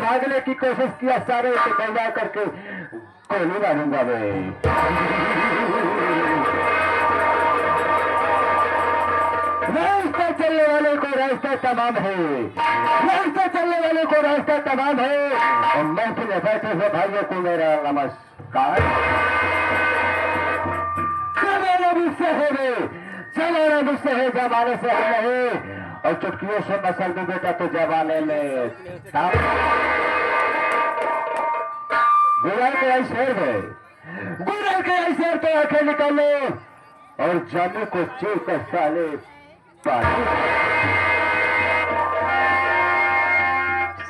भागने की कोशिश किया सारे से पैदा करके कोई नहीं मानूंगा मैं। रास्ता चलने वाले को रास्ता तमाम है, रास्ता चलने वाले को रास्ता तमाम है। और मैं फिर बैठे हुए भाइयों को मेरा नमस्कार। जमाना मुझसे है रे, जमाना मुझसे है, जमाने से हम नहीं। और चुटकियों से मसल दो बेटा तो जमाने में गुराई के ऐसे है, गुराई के ऐसे तो आंखें निकालो और जाने को चेक साले पानी।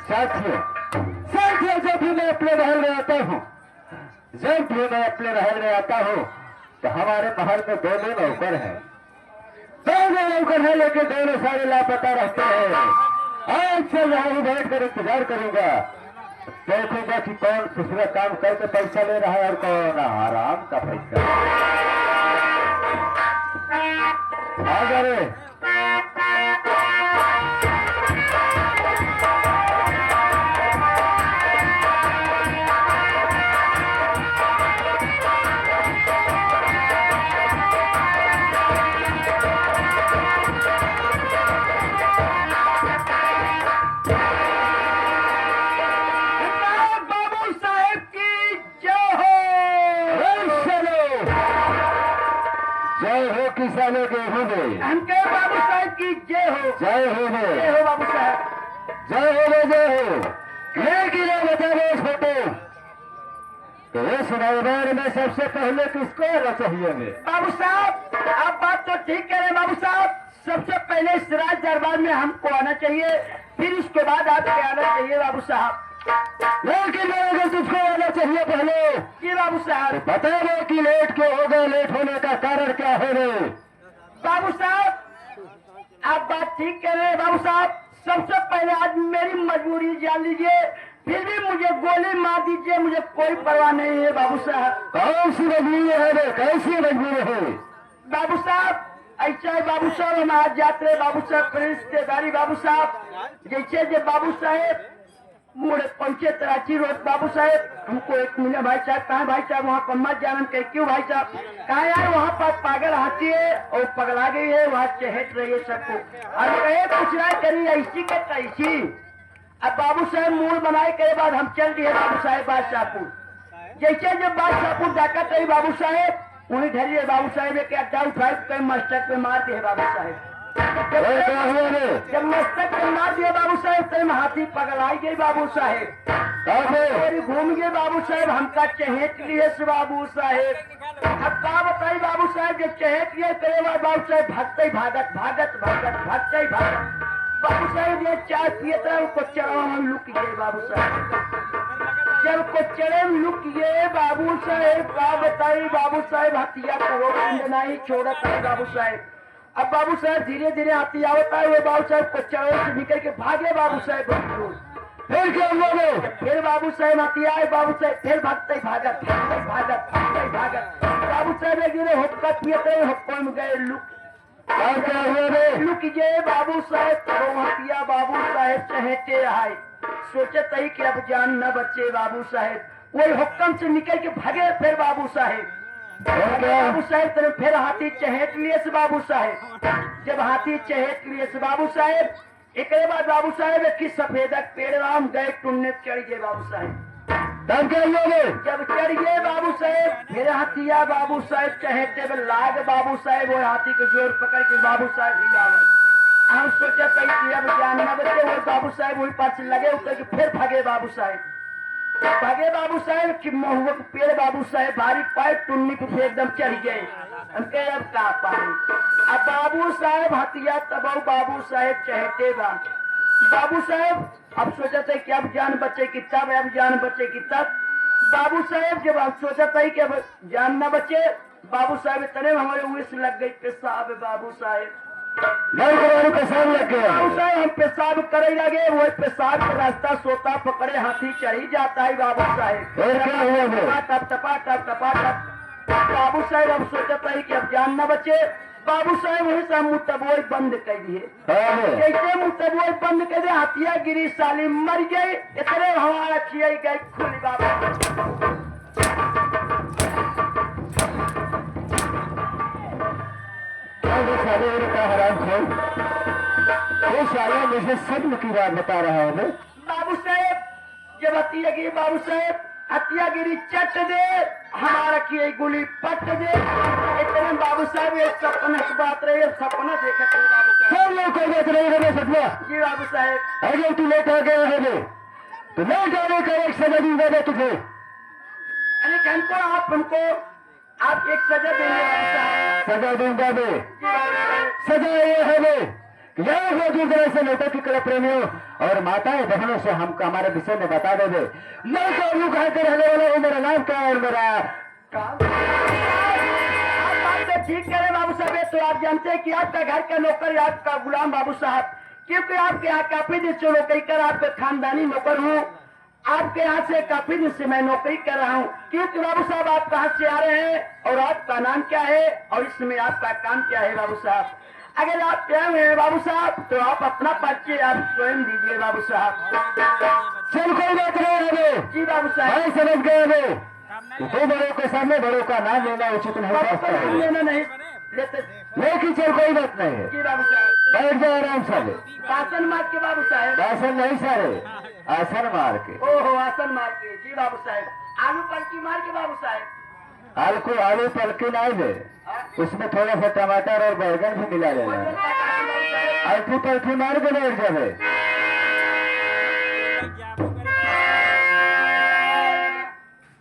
साथियों साथियों, जब भी मैं अपने महल में आता हूँ, जब भी मैं अपने महल में आता हूँ तो हमारे महल में दोनों नौकर हैं, दोनों नौकर है, लेकिन दोनों सारे लापता रहते हैं। आज से यहां बैठ कर इंतजार करूंगा, देखूंगा कि कौन दूसरा काम करके पैसा ले रहा है और कौन आराम का पैसा। आ जा रे। किसानों के हुए हमके बाबू साहब की जय हो, जय हो, जय हो बाबू साहब, जय हो, जय हो। लेकिन बता दो फोटो तो इस दरबार में सबसे पहले किसको आना चाहिए? बाबू साहब आप बात तो ठीक कह रहे हैं बाबू साहब, सबसे पहले इस राज दरबार में हमको आना चाहिए, फिर उसके बाद आपको आना चाहिए बाबू साहब। लेकिन अगर तुझको आना चाहिए पहले जी बाबू साहब, तो बता दो कि लेट क्यों हो गए, लेट होने का कारण क्या है रे? बाबू साहब आप बात ठीक कह रहे हैं बाबू साहब, सबसे पहले आज मेरी मजबूरी जान लीजिए, फिर भी मुझे गोली मार दीजिए, मुझे कोई परवाह नहीं है बाबू साहब। कौन सी मजबूरी है रे, कैसी मजबूरी है? बाबू साहब ऐसा है बाबू साहब, हम आज जाते रहे बाबू साहब रिश्तेदारी बाबू साहब, जैसे बाबू साहब मुड़े पहुंचे तराची रोड बाबू साहब, हमको एक मिले भाई साहब, कहा भाई साहब वहाँ पर मत जाना, कहे क्यों भाई साहब? कहा यार वहाँ पर पागल हाथी है और पगला गई है, वहाँ चहट रही है सबको, और कहे कुछ ना करी ऐसी का तैसी। अब बाबू साहेब मूड बनाए के बाद हम चल दिए बाबू साहेब बादशाहपुर। जैसे जब बादशाहपुर जाकर कही बाबू साहेब उन्हें धरिए बाबू साहेब एक अड्डा उठाए कहीं मस्तक पे मार दिए बाबू साहेब। जब मस्तक पे मार दिए बाबू साहेब तब हाथी पगलाई गई बाबू साहेब और घूम गए बाबू साहेब हमका चहेट लिए से बाबू साहेब। अब क्या बताई बाबू साहेब जब चहेट लिए तेरे बाद बाबू साहेब भागते ही भागत भागत भागत भागते ही भागत बाबू साहेब ये चाय पिए थे उसको चढ़ा हम लुक गए बाबू साहेब। जब को चढ़े लुक गए बाबू साहेब क्या बताई बाबू साहेब हथिया करो नहीं छोड़ा था बाबू साहेब। अब बाबू साहेब धीरे धीरे हाथी आवता है वो बाबू साहेब को चढ़े से निकल के भागे बाबू साहेब। फिर क्या हुआ फिर बाबू साहेब हाथी आए बाबू साहेब फिर भागते भागत भागते भागत भागते भागत बाबू साहेब गिरे हुक्का पिए थे हुक्का में गए लुक लुक गए बाबू साहेब हथिया बाबू साहेब चहेटे आए सोचे तही कि अब जान न बचे बाबू साहेब वही हुक्म से निकल के भागे फिर बाबू साहेब। बाबू साहेब तरफ फिर हाथी चहेट लिए से बाबू साहेब। जब हाथी चहेट लिए से बाबू साहेब एक बाद बाबू साहेब एक सफेदक पेड़ राम गए टुन्ने चढ़ गए बाबू साहेब। जब चढ़ गए बाबू साहेब फिर हाथिया बाबू साहेब चहेटे में लाग बाबू साहेब वो हाथी के जोर पकड़ के बाबू साहेब हिलावत। हम सोचा कहीं अब जान न बचे वो बाबू साहेब वही पास लगे उतर के फिर भागे बाबू साहेब। भागे बाबू साहेब कि महुआ के पेड़ बाबू साहेब भारी पाए टुन्नी पे एकदम चढ़ गए उनके अब का पानी। अब बाबू साहेब हथिया तब बाबू साहेब चहते बाबू साहेब अब सोचा था कि अब जान बचे कि तब अब जान बचे कि तब बाबू साहेब जब अब सोचा था कि अब जान न बचे बाबू साहेब इतने हमारे उस लग गई पेशाब बाबू साहेब पेशाब लग गया बाबू साहेब हम पेशाब करे लगे वो पेशाब का रास्ता सोता पकड़े हाथी चढ़ी जाता है बाबू साहेब टप टपा टप टपा टप बाबू साहेब अब सोचा था कि अब जान न बचे बाबू साहेब वही से मुँह तबोई बंद कर दिए। कैसे मुँह तबोई बंद कर दिए हाथिया गिरी साली मर गई इतने हमारा खिया गई खुली बाबू। मुझे सब्र की बात बता रहा है बाबू साहेब जब हथिया गिरी बाबू साहेब हथिया गिरी चट दे हमारा किए गोली पट दे इतने बाबू साहब एक सपना की बात रही सपना देखा बाबू साहब लोग कर रहे हैं सपना जी बाबू साहेब। अगर तू लेट आ गया है तो ले जाने का एक सजा दूंगा मैं तुझे। अरे हमको आप एक सजा देंगे बाबू साहब। सजा दूंगा मैं सजा ये है मैं यह दूसरे से नेता की कला प्रेमियों और माताएं बहनों से हम हमारे विषय में बता दे मैं तो यूं कहते रहने वाला हूँ मेरा नाम क्या है और मेरा ठीक करे बाबू साहब। तो आप जानते हैं कि आपका घर का नौकर आपका गुलाम बाबू साहब क्योंकि आपके यहाँ काफी दिन से नौकरी कर आपके खानदानी नौकर हूँ आपके यहाँ से काफी दिन से मैं नौकरी कर रहा हूँ क्योंकि बाबू साहब आप कहाँ से आ रहे हैं और आपका नाम क्या है और इसमें आपका काम क्या है बाबू साहब। अगर आप क्या हैं बाबू साहब तो आप अपना परिचय आप स्वयं दीजिए बाबू साहब। चल कोई बात नहीं जी बाबू साहब समझ गए दो बड़ों के सामने बड़ों का नाम लेना उचित नहीं लेना नहीं लेते लेकिन चल कोई बात नहीं है जी बाबू साहब बैठ जाओ आराम से आसन मार के बाबू साहब आसन नहीं सारे आसन मार के ओहो आसन मार के जी बाबू साहब आलू पलकी मार के बाबू साहब आलू पलकी नहीं दे उसमें थोड़ा सा टमाटर और बैगन भी मिला लेना अल्फी पल्फी मार के बैठ जाए।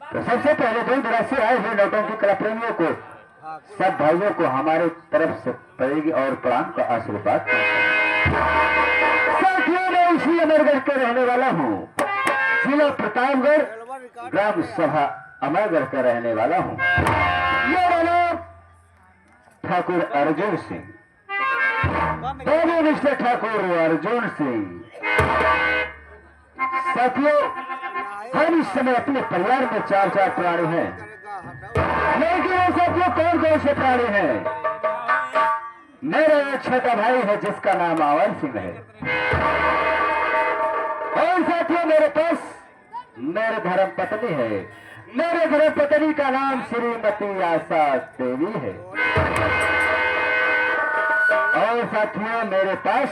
तो सबसे पहले दूर दराज से आए हुए नौटंकी कला प्रेमियों को सब भाइयों को हमारे तरफ से पड़ेगी और प्रणाम का आशीर्वाद। साथियों मैं इसी अमरगढ़ के रहने वाला हूँ जिला प्रतापगढ़ ग्राम सभा अमरगढ़ का रहने वाला हूँ। मेरा नाम ठाकुर अर्जुन सिंह मिस्टर ठाकुर अर्जुन सिंह। साथियों हम इस समय अपने परिवार में 4 प्राणी हैं लेकिन वो साथियों कौन से प्राणी हैं। मेरा एक छोटा भाई है जिसका नाम आवर सिंह है और साथियों मेरे पास मेरे धर्म पत्नी है। मेरे धर्म पत्नी का नाम श्रीमती आशा देवी है और साथियों मेरे पास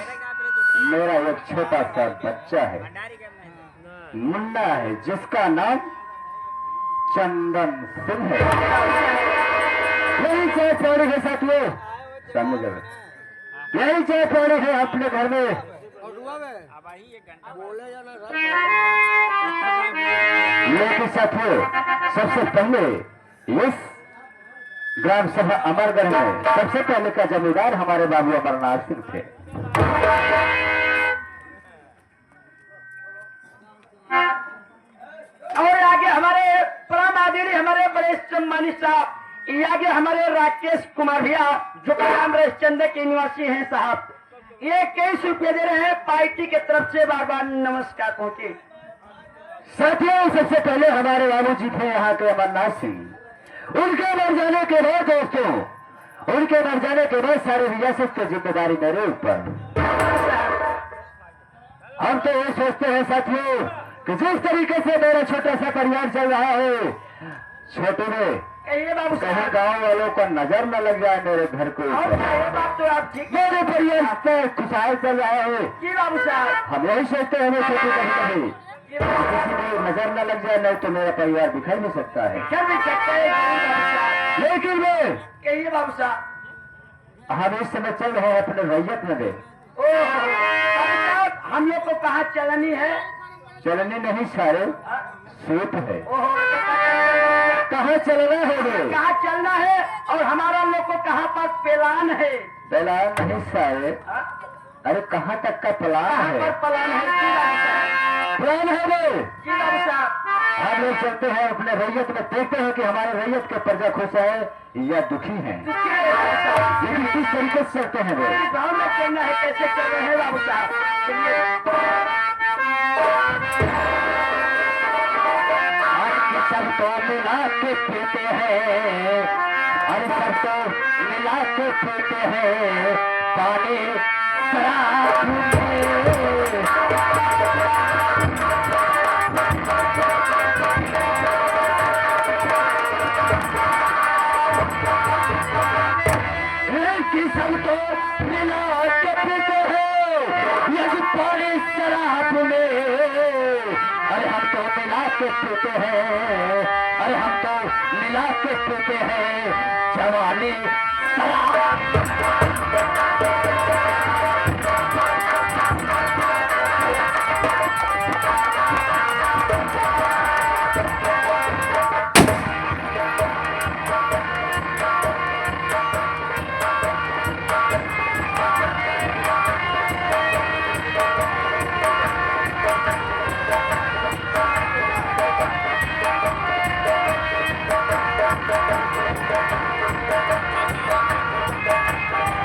मेरा एक छोटा सा बच्चा है, मुन्ना है, जिसका नाम चंदन सिंह है। यही चाय पौड़ी है साथियों, सामने जगह यही चाय पौड़ी है अपने घर में। लेकिन साथियों, सबसे पहले इस ग्राम सभा अमरगढ़ में सबसे पहले का जमींदार हमारे बाबू अमरनाथ सिंह थे। और आगे हमारे परम आदरणीय हमारे बड़े सम्मानित साहब, ये आगे हमारे राकेश कुमार भैया जो कि राम चंद्र के निवासी हैं साहब, ये 21 रुपये दे रहे हैं पार्टी के तरफ से। बार बार नमस्कार पहुंचे। साथियों, सबसे पहले हमारे बाबू जी थे यहाँ के अमरनाथ सिंह। उनके मर जाने के बाद दोस्तों, उनके मर जाने के बाद सारी रियासत की जिम्मेदारी मेरे ऊपर। हम तो ये सोचते हैं साथियों कि जिस तरीके से मेरा छोटा सा परिवार चल रहा है, छोटे में कहिए बाबू कहीं साहब। गांव वालों को नजर न लग जाए मेरे घर को। और ये बात तो आप ठीक मेरे परिवार से खुशहाल चल रहा है। जी बाबू साहब। हम यही सोचते हैं हमें छोटे कहीं ये बात किसी को नजर न लग जाए, नहीं तो मेरा परिवार बिखर नहीं सकता है। कर भी सकते हैं जरूर बाबू साहब। लेकिन वे कहिए बाबू साहब। हम इस समय चल रहे हैं अपने रैयत में दे। ओह बाबू साहब, हम लोग को कहाँ चलनी है? चलने नहीं सारे सूत है। ओहो, कहाँ चलना है वे? कहाँ चलना है और हमारा लोग को कहाँ पर पेलान है? प्लान नहीं सारे, हाँ? अरे कहाँ तक का प्लान कहाँ पर है? प्लान है? जी बाबू साहब। प्लान है वे। जी बाबू साहब। हम लोग चलते हैं अपने रैयत में, देखते हैं कि हमारे रैयत के प्रजा खुश है या दुखी है। दुखी है बाबू साहब। लेकिन किस तरीके से चलते हैं वे? इस गाँव में चलना है, कैसे चल रहे हैं बाबू साहब? चलिए। सब तो मिला के पीते हैं, अरे सब तो मिला के पीते हैं पानी शराब में। कि सब तो मिला के पीते हैं यदि पानी शराब में। अरे हम तो मिला के पीते हैं, अरे हम तो मिला के पीते हैं जवानी शराब।